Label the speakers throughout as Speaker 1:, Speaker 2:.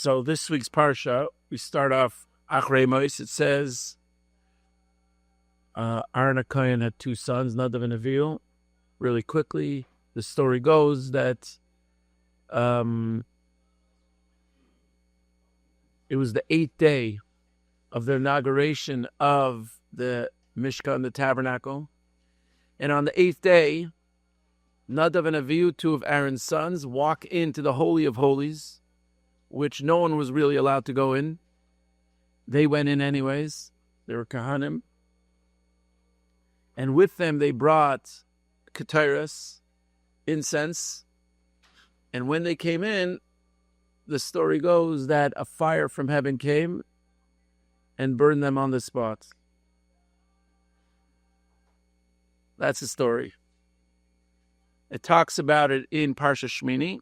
Speaker 1: So this week's parsha, we start off Achrei Mos. It says Aaron HaKohen had two sons, Nadav and Avihu. Really quickly, the story goes that it was the 8th day of the inauguration of the Mishkan, the tabernacle. And on the 8th day, Nadav and Avihu, two of Aaron's sons, walk into the Holy of Holies, which no one was really allowed to go in. They went in anyways. They were Kahanim. And with them, they brought Ketairos, incense. And when they came in, the story goes that a fire from heaven came and burned them on the spot. That's the story. It talks about it in Parsha Shmini.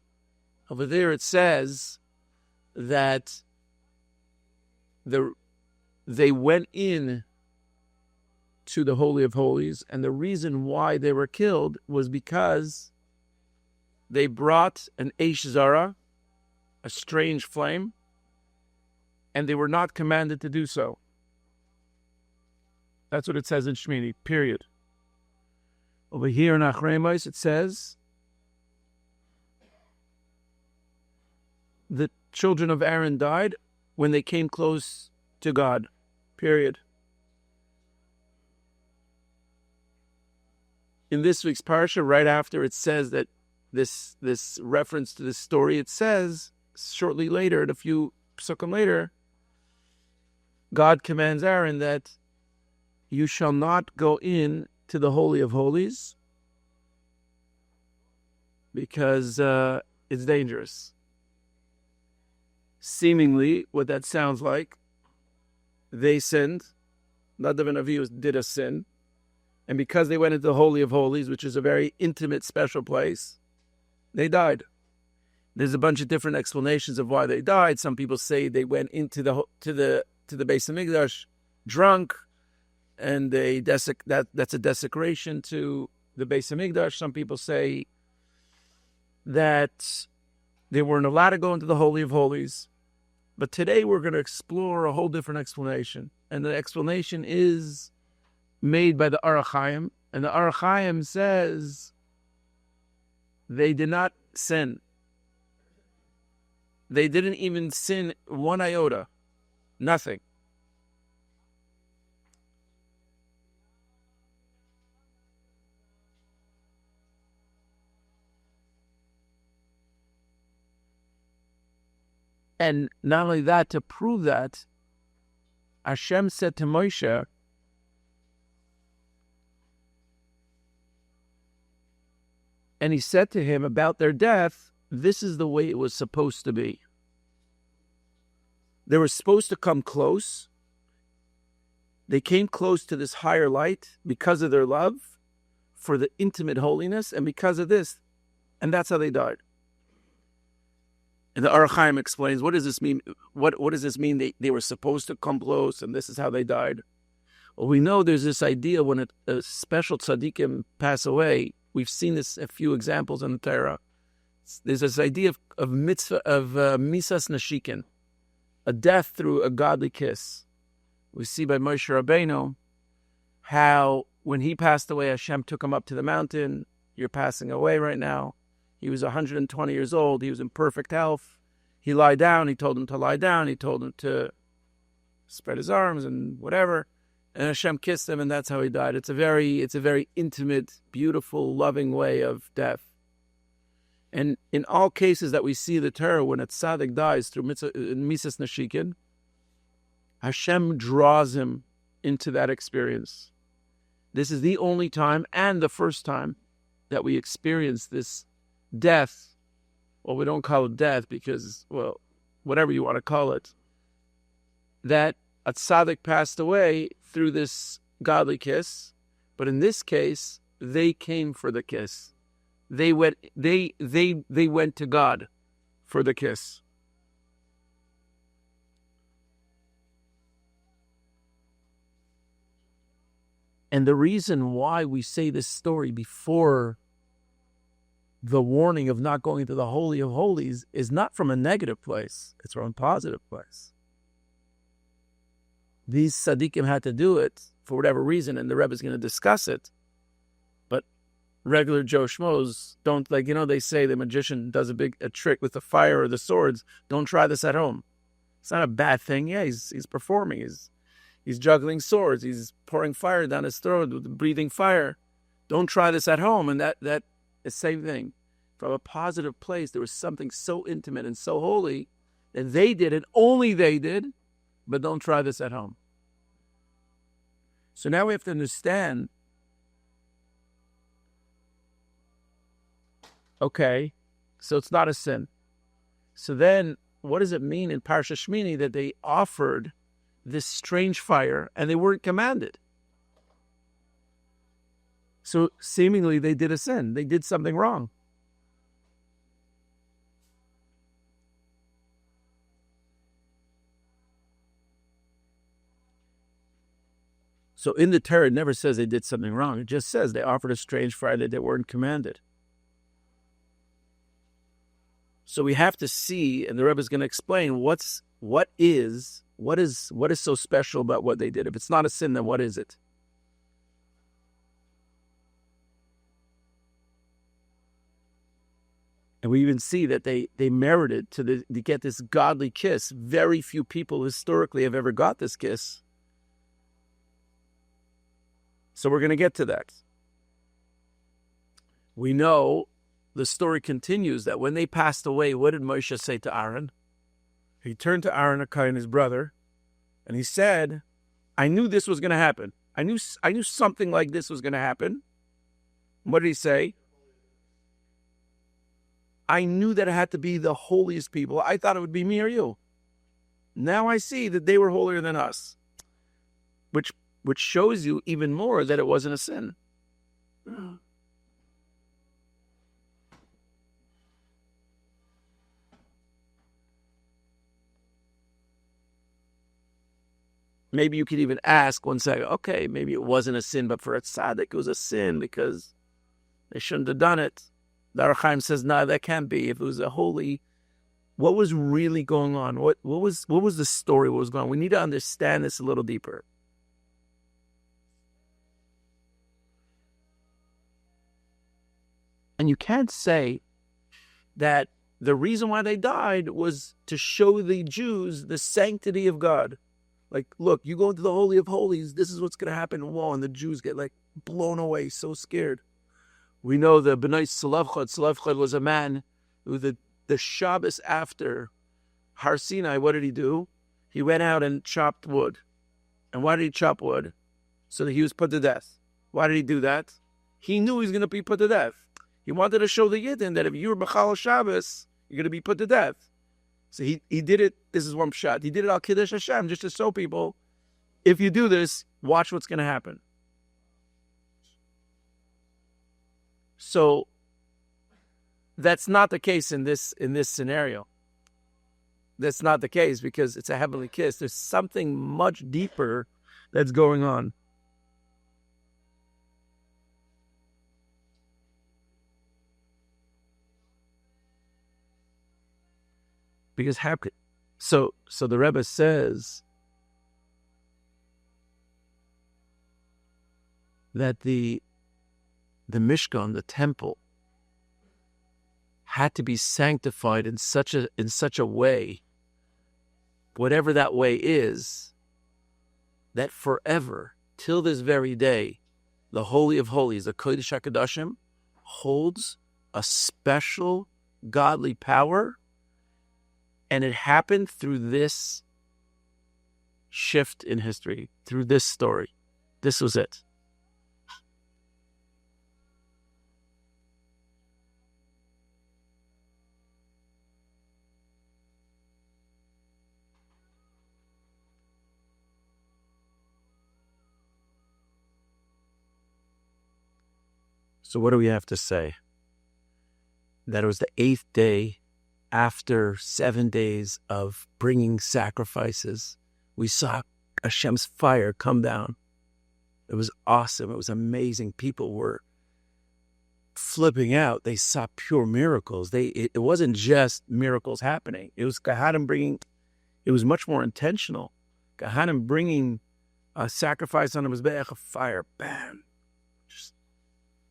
Speaker 1: Over there it says that they went in to the Holy of Holies, and the reason why they were killed was because they brought an Eish Zara, a strange flame, and they were not commanded to do so. That's what it says in Shmini, period. Over here in Achrei Mos, it says the children of Aaron died when they came close to God, period. In this week's parsha, right after it says that this reference to this story, it says shortly later, a few psukim later, God commands Aaron that you shall not go in to the Holy of Holies because it's dangerous. Seemingly, what that sounds like, they sinned. Nadav and Avihu did a sin. And because they went into the Holy of Holies, which is a very intimate, special place, they died. There's a bunch of different explanations of why they died. Some people say they went into the Beis Hamikdash drunk, and that's a desecration to the Beis Hamikdash. Some people say that they weren't allowed to go into the Holy of Holies. But today we're going to explore a whole different explanation. And the explanation is made by the Ar HaChaim. And the Ar HaChaim says they did not sin. They didn't even sin one iota. Nothing. And not only that, to prove that, Hashem said to Moshe, and he said to him about their death, this is the way it was supposed to be. They were supposed to come close. They came close to this higher light because of their love for the intimate holiness, and because of this, and that's how they died. And the Ar HaChaim explains, what does this mean? What does this mean? They were supposed to come close, and this is how they died. Well, we know there's this idea when a special tzaddikim pass away. We've seen this a few examples in the Torah. There's this idea of mitzvah of misas nashikin, a death through a godly kiss. We see by Moshe Rabbeinu how when he passed away, Hashem took him up to the mountain. You're passing away right now. He was 120 years old. He was in perfect health. He lied down. He told him to lie down. He told him to spread his arms and whatever. And Hashem kissed him, and that's how he died. It's a very intimate, beautiful, loving way of death. And in all cases that we see the Torah, when a tzaddik dies through misas nashikin, Hashem draws him into that experience. This is the only time and the first time that we experience this death. Well, we don't call it death because, well, whatever you want to call it, that a tzaddik passed away through this godly kiss, but in this case, they came for the kiss. They went to God for the kiss. And the reason why we say this story before the warning of not going to the Holy of Holies is not from a negative place. It's from a positive place. These tzaddikim had to do it for whatever reason, and the Rebbe is going to discuss it. But regular Joe Schmoes don't, they say the magician does a trick with the fire or the swords. Don't try this at home. It's not a bad thing. Yeah, he's performing. He's juggling swords. He's pouring fire down his throat with breathing fire. Don't try this at home. And that is the same thing. From a positive place, there was something so intimate and so holy that they did it. Only they did. But don't try this at home. So now we have to understand, okay, so it's not a sin. So then what does it mean in Parsha Shmini that they offered this strange fire and they weren't commanded? So seemingly they did a sin. They did something wrong. So in the Torah, it never says they did something wrong. It just says they offered a strange fire that they weren't commanded. So we have to see, and the Rebbe is going to explain what is so special about what they did. If it's not a sin, then what is it? And we even see that they merited to get this godly kiss. Very few people historically have ever got this kiss. So we're going to get to that. We know the story continues that when they passed away, what did Moshe say to Aaron? He turned to Aaron, Akai, his brother, and he said, I knew this was going to happen. I knew something like this was going to happen. What did he say? I knew that it had to be the holiest people. I thought it would be me or you. Now I see that they were holier than us, which shows you even more that it wasn't a sin. Maybe you could even ask one second, okay, maybe it wasn't a sin, but for a tzaddik it was a sin because they shouldn't have done it. The Ar Chaim says, no, that can't be. If it was a holy, what was really going on? What was the story? What was going on? We need to understand this a little deeper. And you can't say that the reason why they died was to show the Jews the sanctity of God. Like, look, you go into the Holy of Holies, this is what's going to happen. Whoa, and the Jews get blown away, so scared. We know the B'nai Tzlevchad was a man who the Shabbos after Har Sinai, what did he do? He went out and chopped wood. And why did he chop wood? So that he was put to death. Why did he do that? He knew he was going to be put to death. He wanted to show the Yidden that if you were B'chal Shabbos, you're going to be put to death. So he did it, this is one shot. He did it al Kiddush Hashem, just to show people, if you do this, watch what's going to happen. So that's not the case in this scenario. That's not the case because it's a heavenly kiss. There's something much deeper that's going on. Because so the Rebbe says that the Mishkan, the temple, had to be sanctified in such a way, whatever that way is, that forever, till this very day, the Holy of Holies, the Kodesh HaKadoshim, holds a special godly power. And it happened through this shift in history, through this story. This was it. So what do we have to say? That it was the 8th day after 7 days of bringing sacrifices. We saw Hashem's fire come down. It was awesome. It was amazing. People were flipping out. They saw pure miracles. It wasn't just miracles happening. It was Kahanim bringing. It was much more intentional. Kahanim bringing a sacrifice on the Mizbeach of fire. Bam. It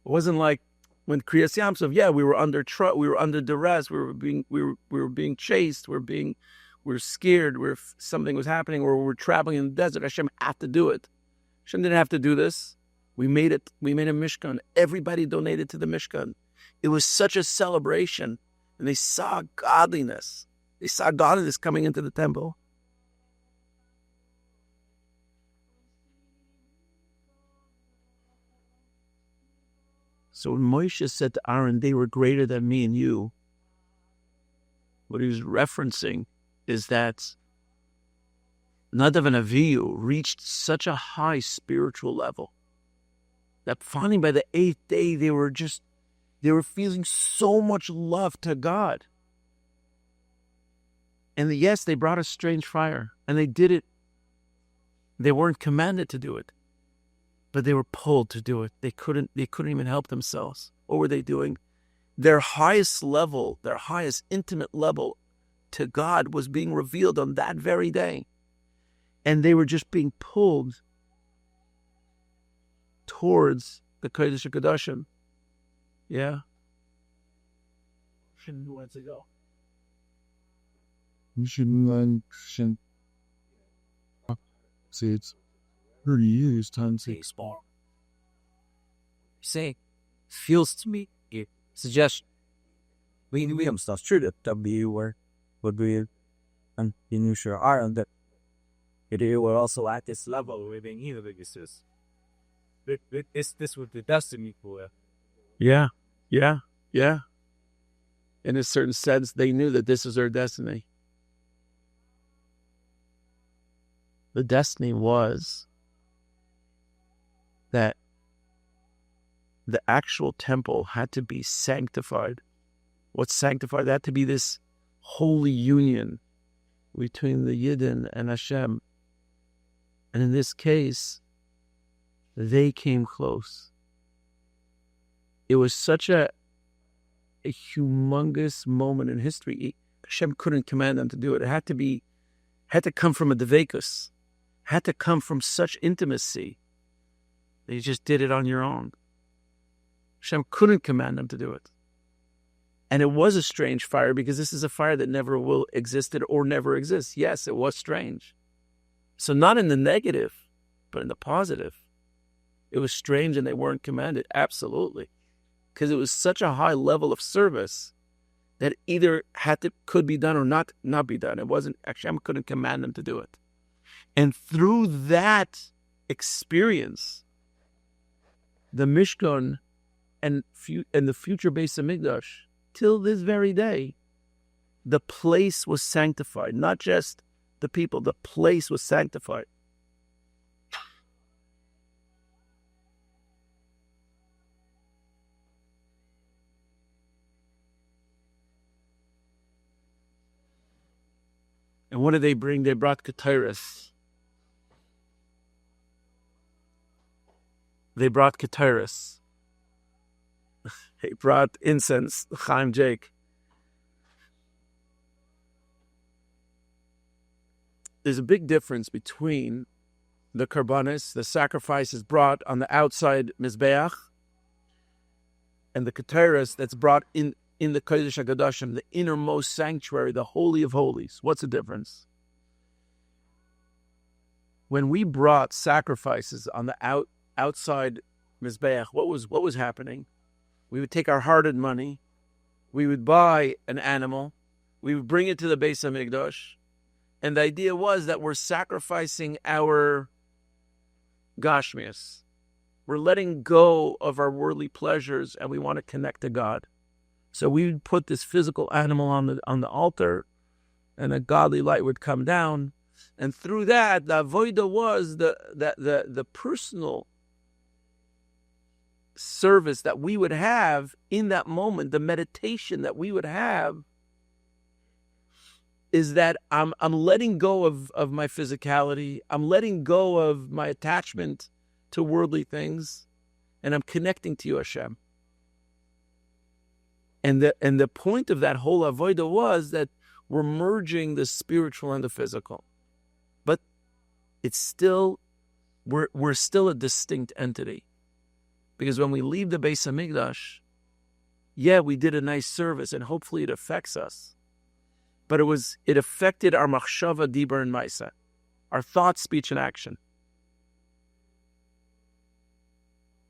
Speaker 1: wasn't like when Kriyas Yamsov. Yeah, we were under duress. We were being chased. We were scared. Something was happening, or we were traveling in the desert. Hashem had to do it. Hashem didn't have to do this. We made it. We made a Mishkan. Everybody donated to the Mishkan. It was such a celebration, and they saw godliness. They saw godliness coming into the temple. So when Moshe said to Aaron, they were greater than me and you, what he was referencing is that Nadav and Avihu reached such a high spiritual level that finally by the 8th day, they were feeling so much love to God. And yes, they brought a strange fire, and they did it. They weren't commanded to do it, but they were pulled to do it. They couldn't even help themselves. What were they doing? Their highest level, their highest intimate level to God was being revealed on that very day. And they were just being pulled towards the Kodesh HaKadoshim. Yeah. Who wants to go?
Speaker 2: See, it's 30 years times
Speaker 3: baseball. Say, feels to me, it suggests we am stuff true that we were would be and you sure are that it were also at this level within either the uses. This would be destiny for it.
Speaker 1: Yeah. In a certain sense, they knew that this was their destiny. The destiny was that the actual temple had to be sanctified. What's sanctified? That had to be this holy union between the Yidden and Hashem. And in this case, they came close. It was such a humongous moment in history. Hashem couldn't command them to do it. It had to come from a devekus. Had to come from such intimacy. They just did it on your own. Hashem couldn't command them to do it. And it was a strange fire because this is a fire that never will existed or never exists. Yes, it was strange. So not in the negative, but in the positive. It was strange and they weren't commanded. Absolutely. Because it was such a high level of service that either could be done or not be done. It wasn't, Hashem couldn't command them to do it. And through that experience, the Mishkan and the future Beis Hamikdash, till this very day, the place was sanctified. Not just the people, the place was sanctified. And what did they bring? They brought Ketairos. They brought Ketairos. They brought incense, Chaim Jake. There's a big difference between the karbanis, the sacrifices brought on the outside Mizbeach, and the Ketairos that's brought in the Kodesh HaKadoshim, the innermost sanctuary, the Holy of Holies. What's the difference? When we brought sacrifices on the outside Mizbeach, what was happening? We would take our hard-earned money, we would buy an animal, we would bring it to the Beis Hamikdash, and the idea was that we're sacrificing our gashmias. We're letting go of our worldly pleasures, and we want to connect to God. So we would put this physical animal on the altar, and a godly light would come down, and through that, the avodah was the personal service that we would have in that moment, the meditation that we would have, is that I'm letting go of my physicality, I'm letting go of my attachment to worldly things, and I'm connecting to you, Hashem. And the point of that whole avodah was that we're merging the spiritual and the physical. But it's still, we're still a distinct entity. Because when we leave the Beis Hamikdash, yeah, we did a nice service and hopefully it affects us. But it affected our machshava, dibur, and maisa, our thought, speech, and action.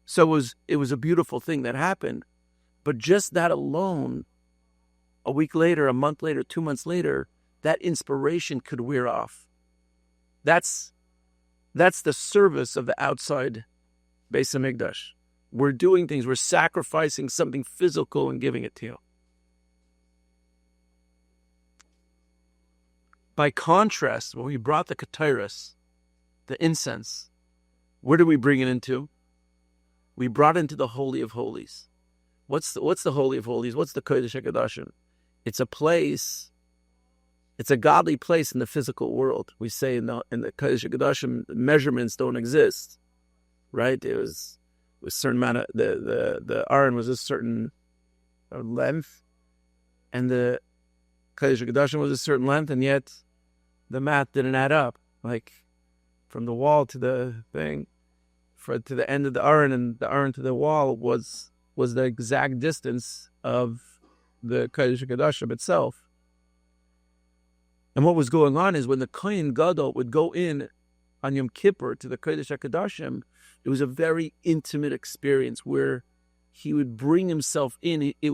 Speaker 1: So it was a beautiful thing that happened. But just that alone, a week later, a month later, 2 months later, that inspiration could wear off. That's the service of the outside Beis Hamikdash. We're doing things, we're sacrificing something physical and giving it to you. By contrast, when we brought the ketairos, the incense, where did we bring it into? We brought it into the Holy of Holies. What's the Holy of Holies? What's the Kodesh HaKadoshim? It's a place, it's a godly place in the physical world. We say in the Kodesh HaKadoshim, measurements don't exist, right? It was a certain amount of, the Aron was a certain length, and the Kodesh HaKadoshim was a certain length, and yet the math didn't add up. Like, from the wall to the thing, to the end of the Aron, and the Aron to the wall was the exact distance of the Kodesh HaKadoshim itself. And what was going on is when the Kohen Gadol would go in on Yom Kippur to the Kodesh HaKadoshim, it was a very intimate experience where he would bring himself in. It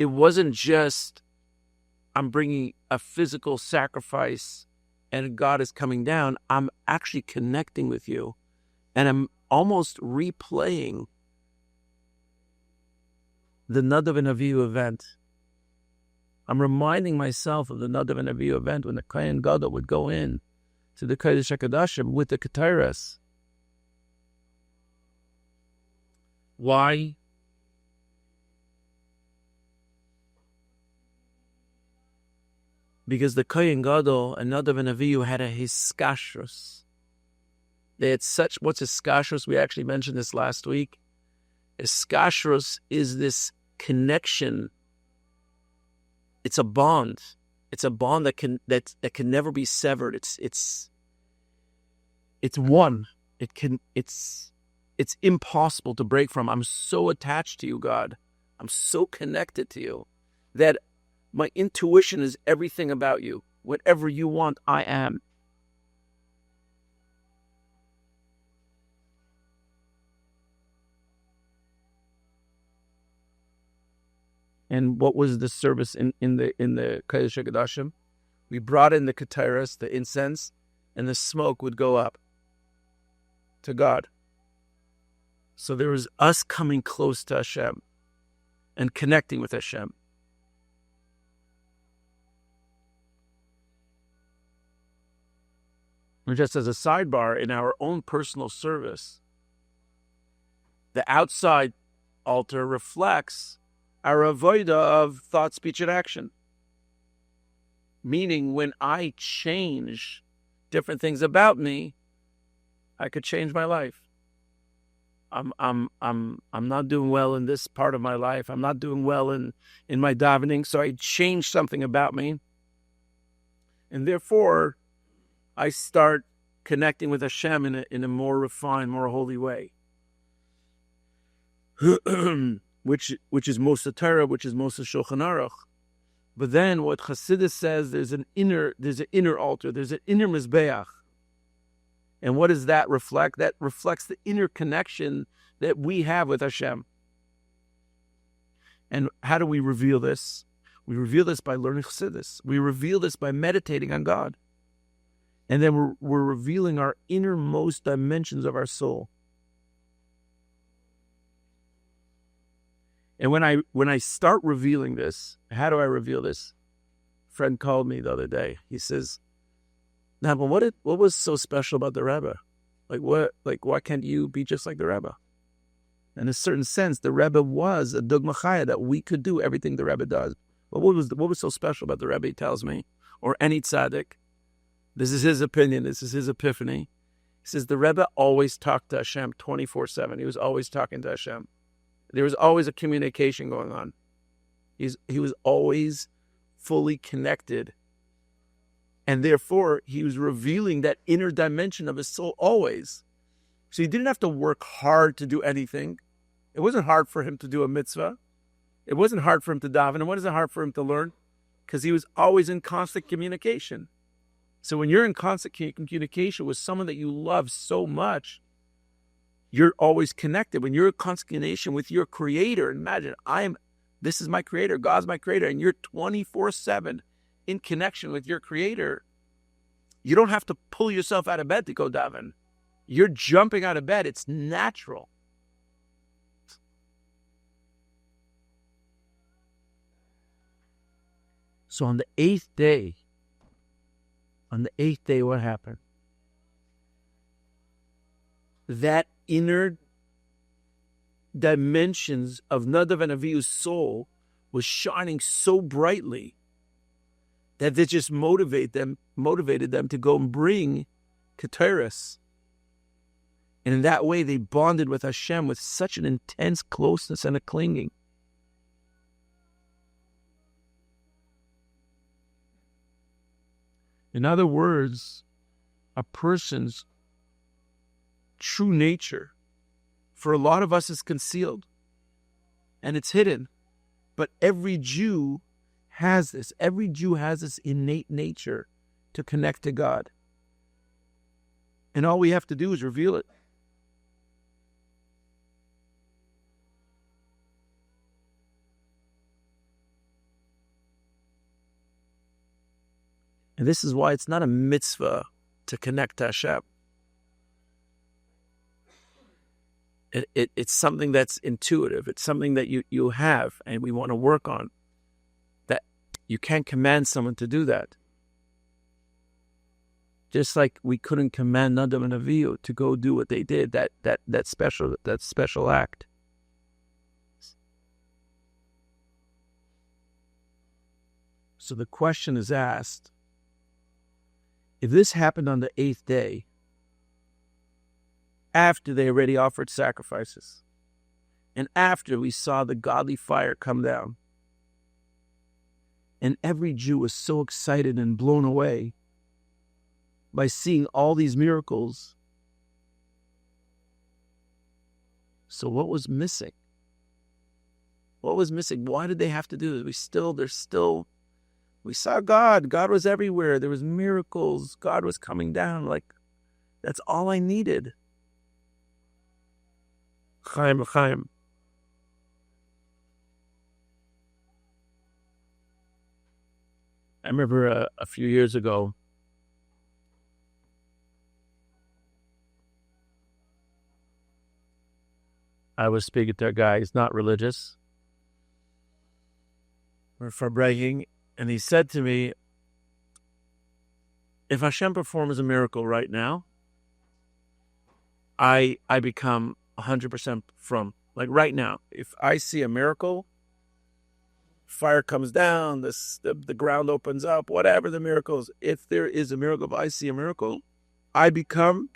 Speaker 1: wasn't just, I'm bringing a physical sacrifice and God is coming down. I'm actually connecting with you, and I'm almost replaying the Nadav and Avihu event. I'm reminding myself of the Nadav and Avihu event when the Kohen Gadol would go in to the Kodesh HaKadoshim with the ketairos. Why? Because the Kohen Gadol and Nadav and Avihu had a hiskashrus. They had such, what's hiskashrus? We actually mentioned this last week. Hiskashrus is this connection. It's a bond. It's a bond that can never be severed. It's one. It's impossible to break from. I'm so attached to you, God. I'm so connected to you that my intuition is everything about you. Whatever you want, I am. And what was the service in the Kodesh HaKadoshim? We brought in the ketairos, the incense, and the smoke would go up to God. So there was us coming close to Hashem and connecting with Hashem. And just as a sidebar, in our own personal service, the outside altar reflects our avodah of thought, speech, and action. Meaning, when I change different things about me, I could change my life. I'm not doing well in this part of my life. I'm not doing well in my davening, so I change something about me. And therefore, I start connecting with Hashem in a more refined, more holy way. which is Moshe Torah, which is Moshe Shulchan Aruch. But then what Chassidus says, there's an inner altar, there's an inner Mizbeach. And what does that reflect? That reflects the inner connection that we have with Hashem. And how do we reveal this? We reveal this by learning Chassidus. We reveal this by meditating on God. And then we're revealing our innermost dimensions of our soul. And when I start revealing this, how do I reveal this? A friend called me the other day. He says, "Now, but what was so special about the Rebbe? Why can't you be just like the Rebbe?" In a certain sense, the Rebbe was a dogma chaya that we could do everything the Rebbe does. But what was so special about the Rebbe? He tells me, or any tzaddik. This is his opinion. This is his epiphany. He says the Rebbe always talked to Hashem 24/7. He was always talking to Hashem. There was always a communication going on. He was always fully connected. And therefore, he was revealing that inner dimension of his soul always. So he didn't have to work hard to do anything. It wasn't hard for him to do a mitzvah. It wasn't hard for him to daven. It wasn't hard for him to learn, because he was always in constant communication. So when you're in constant communication with someone that you love so much, you're always connected. When you're in constant communication with your creator, imagine, this is my creator, God's my creator, and you're 24/7 in connection with your creator. You don't have to pull yourself out of bed to go daven. You're jumping out of bed. It's natural. So on the eighth day, what happened? That inner dimensions of Nadav and Avihu's soul was shining so brightly that it just motivated them to go and bring Keteris. And in that way, they bonded with Hashem with such an intense closeness and a clinging. In other words, a person's true nature, for a lot of us, is concealed and it's hidden. But every Jew has this. Every Jew has this innate nature to connect to God. And all we have to do is reveal it. And this is why it's not a mitzvah to connect to Hashem. It's something that's intuitive. It's something that you have and we want to work on. That you can't command someone to do that. Just like we couldn't command Nadav and Avihu to go do what they did, that special act. So the question is asked, if this happened on the 8th day, after they already offered sacrifices, and after we saw the godly fire come down, and every Jew was so excited and blown away by seeing all these miracles, so what was missing? What was missing? Why did they have to do this? We saw God. God was everywhere. There was miracles. God was coming down. Like, that's all I needed. Chaim. I remember a few years ago, I was speaking to a guy. He's not religious. We're breaking. And he said to me, if Hashem performs a miracle right now, I become 100% from. Like right now, if I see a miracle, fire comes down, the ground opens up, whatever the miracle is, if there is a miracle, if I see a miracle, I become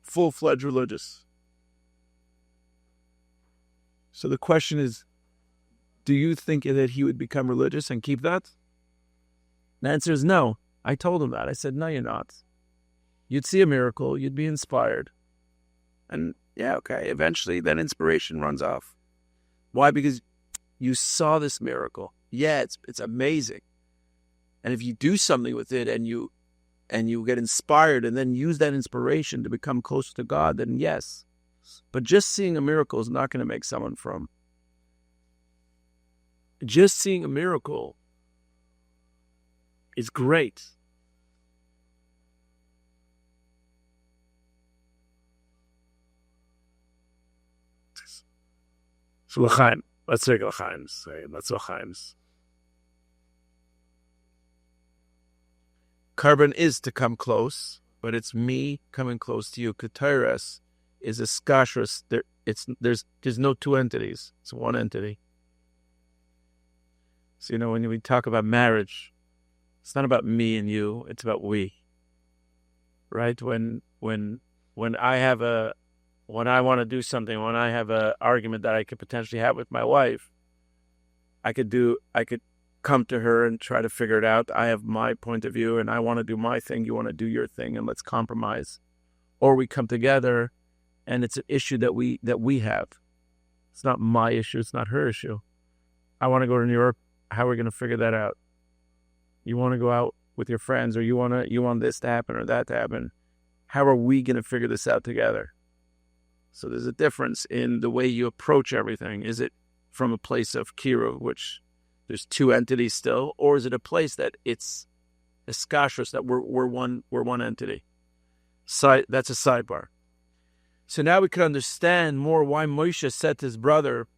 Speaker 1: full-fledged religious. So the question is, do you think that he would become religious and keep that? The answer is no. I told him that. I said, no, you're not. You'd see a miracle. You'd be inspired. And yeah, okay, eventually that inspiration runs off. Why? Because you saw this miracle. Yeah, it's amazing. And if you do something with it and you get inspired and then use that inspiration to become closer to God, then yes. But just seeing a miracle is not going to make someone from. Just seeing a miracle is great. So l'chaim, let's take l'chaim's. Let's l'chaim's. Carbon is to come close, but it's me coming close to you. Keteres is a skashrus. There's no two entities. It's one entity. So, when we talk about marriage, it's not about me and you, it's about we. Right? When I have when I want to do something, when I have an argument that I could potentially have with my wife, I could come to her and try to figure it out. I have my point of view and I want to do my thing. You want to do your thing, and let's compromise. Or we come together and it's an issue that we have. It's not my issue. It's not her issue. I want to go to New York. How are we going to figure that out? You want to go out with your friends, or you want this to happen or that to happen. How are we going to figure this out together? So there's a difference in the way you approach everything. Is it from a place of kiruv, which there's two entities still, or is it a place that it's a skashrus, that we're one entity? That's a sidebar. So now we can understand more why Moshe said to his brother,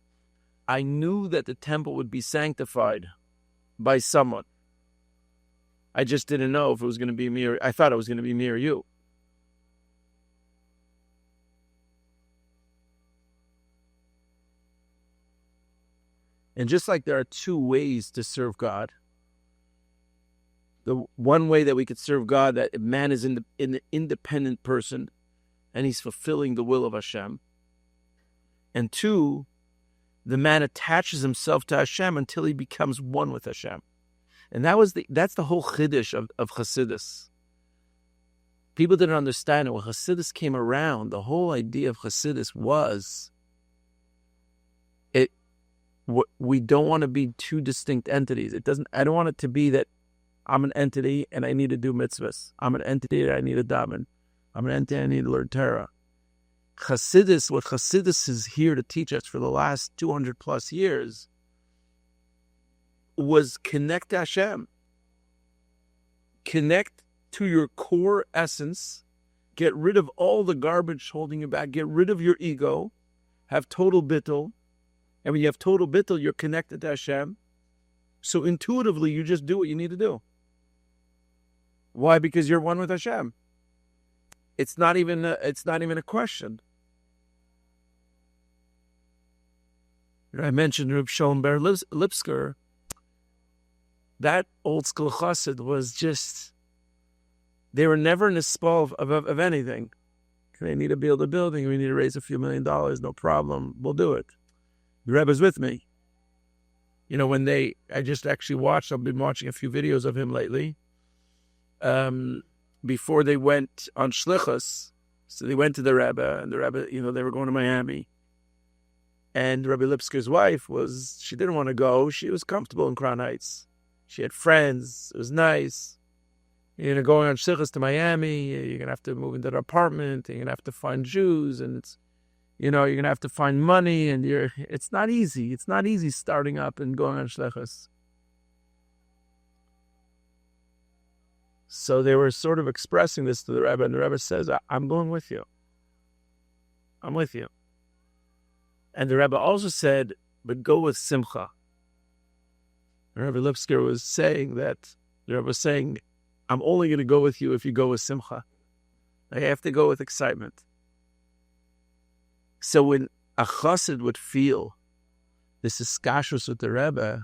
Speaker 1: I knew that the temple would be sanctified by someone. I just didn't know if it was going to be me, or I thought it was going to be me or you. And just like there are two ways to serve God, the one way that we could serve God, that man is an independent person and he's fulfilling the will of Hashem. And two, the man attaches himself to Hashem until he becomes one with Hashem. And that's the whole chiddush of Chassidus. People didn't understand it. When Chassidus came around, the whole idea of Chassidus was we don't want to be two distinct entities. I don't want it to be that I'm an entity and I need to do mitzvahs. I'm an entity and I need to daven. I'm an entity and I need to learn Torah. Chassidus, what Chassidus is here to teach us for the last 200 plus years, was connect to Hashem. Connect to your core essence. Get rid of all the garbage holding you back. Get rid of your ego. Have total bittul. And when you have total bittul, you're connected to Hashem. So intuitively, you just do what you need to do. Why? Because you're one with Hashem. It's not even a question. I mentioned Reb Shalom Ber Lipsker. That old school chassid was just, they were never in the spall of anything. They need to build a building. We need to raise a few $1 million. No problem. We'll do it. The Rebbe's with me. You know, I just actually watched, I've been watching a few videos of him lately. Before they went on Shlichus, so they went to the Rebbe, and the Rebbe, they were going to Miami. And Rabbi Lipsker's wife she didn't want to go. She was comfortable in Crown Heights. She had friends. It was nice. You're going on Shlichus to Miami. You're going to have to move into an apartment. You're going to have to find Jews. And you're going to have to find money. And it's not easy. It's not easy starting up and going on Shlichus. So they were sort of expressing this to the Rebbe. And the Rebbe says, I'm going with you. I'm with you. And the Rebbe also said, but go with simcha. Rabbi Lipsker was saying that, the Rebbe was saying, I'm only going to go with you if you go with simcha. I have to go with excitement. So when a chassid would feel this iskashrus with the Rebbe,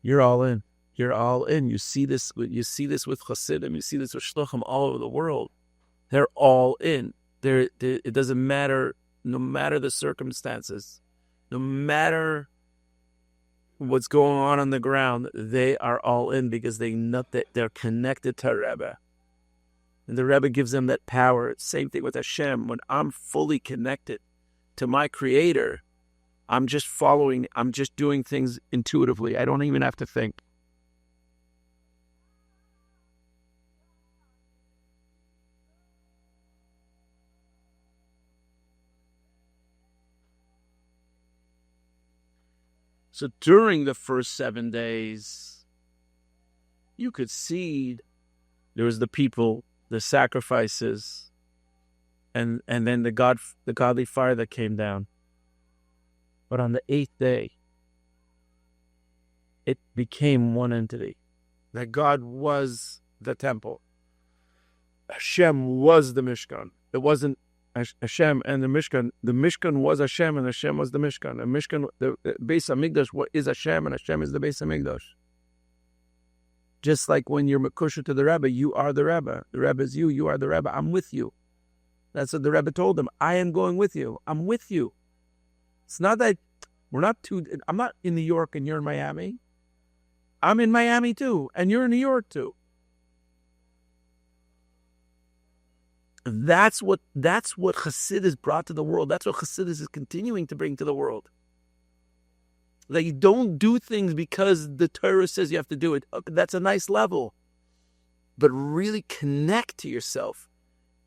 Speaker 1: you're all in. You're all in. You see this with chassidim. You see this with shluchim all over the world. They're all in. It doesn't matter. No matter the circumstances, no matter what's going on the ground, they are all in because they're connected to Rebbe. And the Rebbe gives them that power. Same thing with Hashem. When I'm fully connected to my Creator, I'm just doing things intuitively. I don't even have to think. So during the first 7 days, you could see there was the people, the sacrifices, and then the godly fire that came down. But on the 8th day, it became one entity. That God was the temple. Hashem was the Mishkan. It wasn't Hashem and the Mishkan. The Mishkan was Hashem and Hashem was the Mishkan. The Mishkan, the Beis HaMikdash is Hashem and Hashem is the Beis HaMikdash. Just like when you're Mekusha to the Rebbe, you are the Rebbe. The Rebbe is you, you are the Rebbe. I'm with you. That's what the Rebbe told them. I am going with you. I'm with you. It's not that I'm not in New York and you're in Miami. I'm in Miami too, and you're in New York too. That's what Chassidus brought to the world. That's what Chassidus is continuing to bring to the world. That you don't do things because the Torah says you have to do it. Okay, that's a nice level. But really connect to yourself.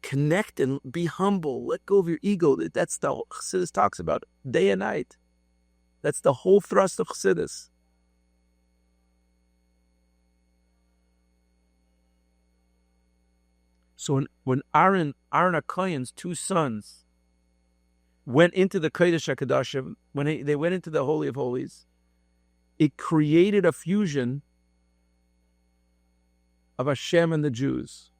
Speaker 1: Connect and be humble. Let go of your ego. That's the Chassidus talks about day and night. That's the whole thrust of Chassidus. So when Aaron HaKohen's two sons went into the Kodesh HaKadoshim, when they went into the Holy of Holies, it created a fusion of Hashem and the Jews.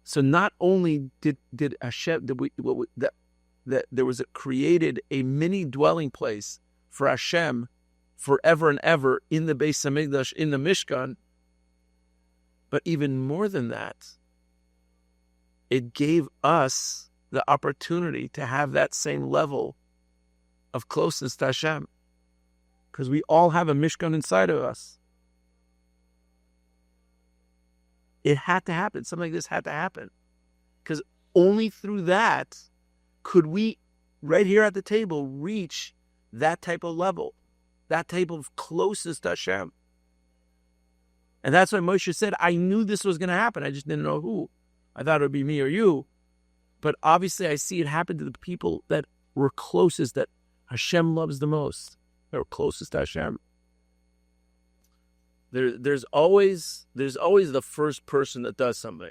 Speaker 1: So not only did Hashem that there was created a mini dwelling place for Hashem forever and ever in the Beis Hamikdash, in the Mishkan, but even more than that, it gave us the opportunity to have that same level of closeness to Hashem, because we all have a Mishkan inside of us. It had to happen. Something like this had to happen, because only through that could we, right here at the table, reach that type of level, that type of closeness to Hashem. And that's why Moshe said, I knew this was going to happen. I just didn't know who. I thought it would be me or you. But obviously I see it happen to the people that were closest, that Hashem loves the most. They were closest to Hashem. There's always the first person that does something.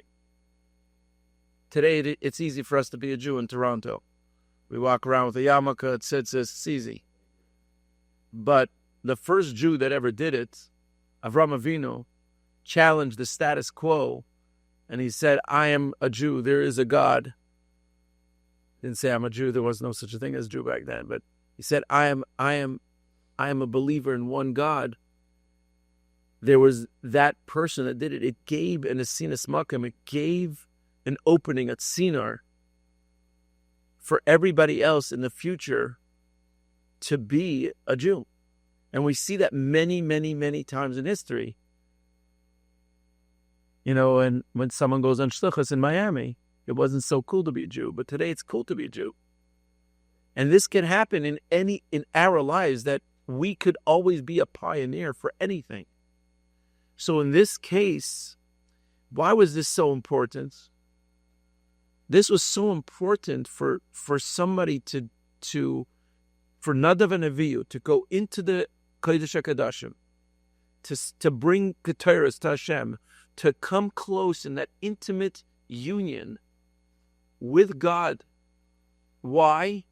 Speaker 1: Today it's easy for us to be a Jew in Toronto. We walk around with a yarmulke, it's easy. But the first Jew that ever did it, Avraham Avinu, challenged the status quo, and he said, I am a Jew, there is a God. Didn't say I'm a Jew, there was no such a thing as Jew back then, but he said, I am a believer in one God. There was that person that did it. It gave an asinas makam, it gave an opening at Sinar for everybody else in the future to be a Jew. And we see that many, many, many times in history. You know, and when someone goes on shlichus in Miami, it wasn't so cool to be a Jew, but today it's cool to be a Jew. And this can happen in our lives, that we could always be a pioneer for anything. So in this case, why was this so important? This was so important for somebody for Nadav and Avihu to go into the Kodesh HaKadoshim, to bring Keteris to Hashem, to come close in that intimate union with God. Why?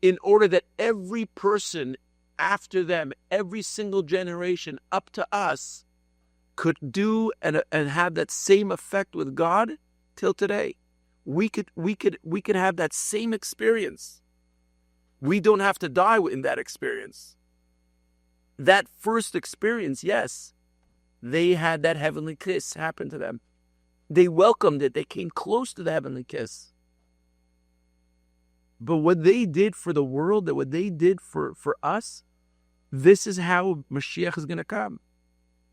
Speaker 1: In order that every person after them, every single generation up to us, could do and have that same effect with God till today. We could have that same experience. We don't have to die in that experience. That first experience, yes, they had that heavenly kiss happen to them. They welcomed it. They came close to the heavenly kiss. But what they did for the world, that what they did for us, this is how Mashiach is going to come.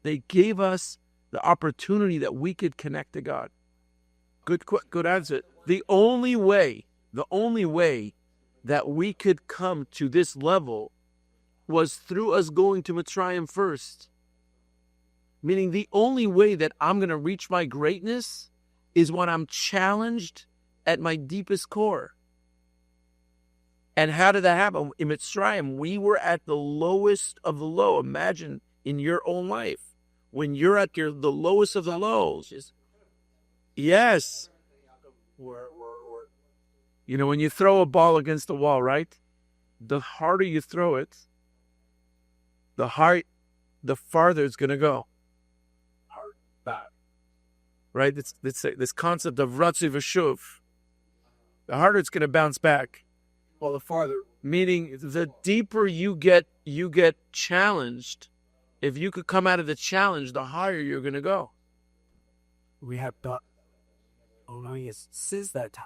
Speaker 1: They gave us the opportunity that we could connect to God. Good answer. The only way that we could come to this level was through us going to Mitzrayim first. Meaning the only way that I'm going to reach my greatness is when I'm challenged at my deepest core. And how did that happen? In Mitzrayim, we were at the lowest of the low. Imagine in your own life, when you're at the lowest of the lows. Yes. You know, when you throw a ball against the wall, right? The harder you throw it, the farther it's going to go. Right? It's this concept of ratzi v'shuv. The harder it's going to bounce back.
Speaker 3: Well, the farther.
Speaker 1: Meaning, the deeper you get challenged. If you could come out of the challenge, the higher you're going to go.
Speaker 3: We have Since that time.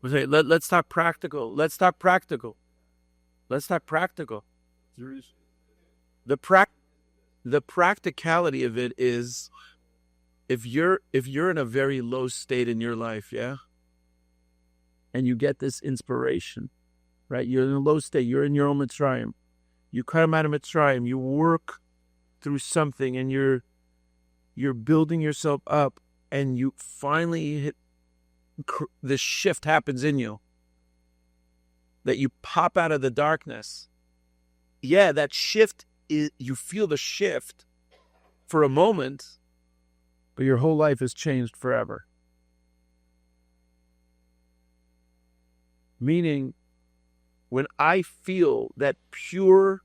Speaker 1: Okay, let's talk practical. Let's talk practical. The practicality of it is, if you're in a very low state in your life, yeah, and you get this inspiration, right? You're in a low state. You're in your own Mitzrayim. You come out of Mitzrayim. You work through something, and you're building yourself up, and you finally hit. This shift happens in you, that you pop out of the darkness. Yeah, that shift is, you feel the shift for a moment, but your whole life has changed forever. Meaning, when I feel that pure,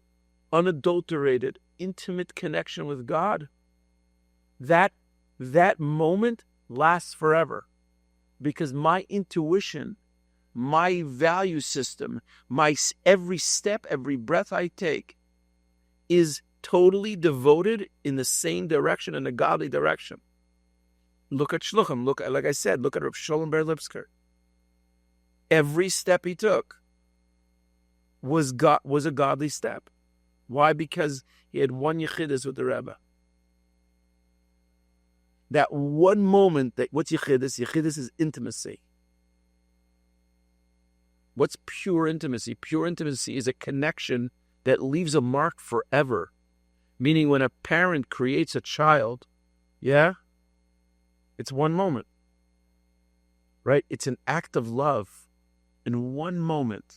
Speaker 1: unadulterated, intimate connection with God, that moment lasts forever. Because my intuition, my value system, my every step, every breath I take is totally devoted in the same direction, in a godly direction. Look at Shluchim. Like I said, look at Rav Sholem Ber Lipsker. Every step he took was a godly step. Why? Because he had one yechidus with the Rebbe. That one moment, what's Yechidus? Yechidus is intimacy. What's pure intimacy? Pure intimacy is a connection that leaves a mark forever. Meaning, when a parent creates a child, yeah, it's one moment, right? It's an act of love in one moment.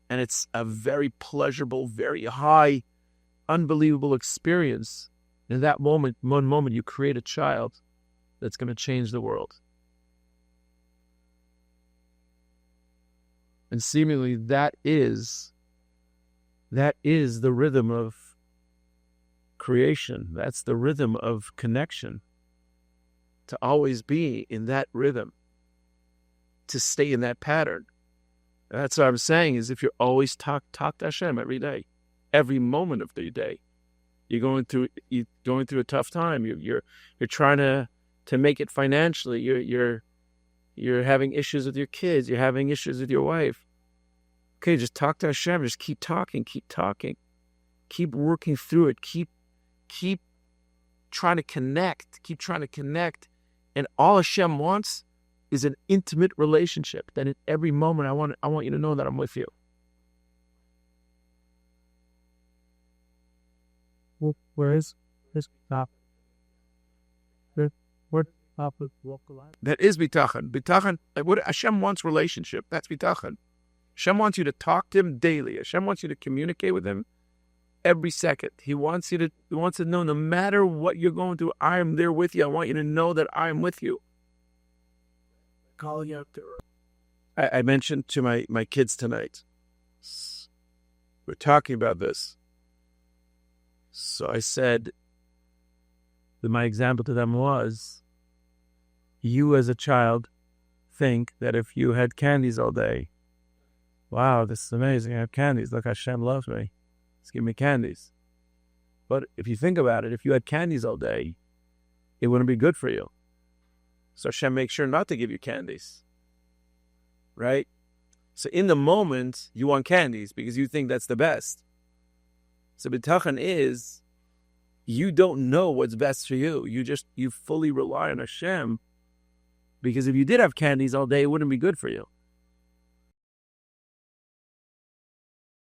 Speaker 1: And it's a very pleasurable, very high, unbelievable experience. In that moment, one moment, you create a child that's going to change the world. And seemingly that is the rhythm of creation. That's the rhythm of connection. To always be in that rhythm. To stay in that pattern. That's what I'm saying, is if you're always talk to Hashem every day, every moment of the day. You're going through a tough time. You're trying to make it financially. You're having issues with your kids. You're having issues with your wife. Okay, just talk to Hashem. Just keep talking. Keep working through it. Keep trying to connect. Keep trying to connect. And all Hashem wants is an intimate relationship. That in every moment, I want you to know that I'm with you.
Speaker 3: Where is this top? Where top of local line?
Speaker 1: That is bitachon. Bitachon. What Hashem wants, relationship. That's bitachon. Hashem wants you to talk to Him daily. Hashem wants you to communicate with Him every second. He wants to know, no matter what you're going through, I am there with you. I want you to know that I am with you.
Speaker 3: Call you up to.
Speaker 1: I mentioned to my kids tonight. We're talking about this. So I said that my example to them was, you as a child think that if you had candies all day, wow, this is amazing, I have candies. Look, Hashem loves me. Let's give me candies. But if you think about it, if you had candies all day, it wouldn't be good for you. So Hashem makes sure not to give you candies. Right? So in the moment, you want candies because you think that's the best. So bitachon is, you don't know what's best for you. You fully rely on Hashem, because if you did have candies all day, it wouldn't be good for you.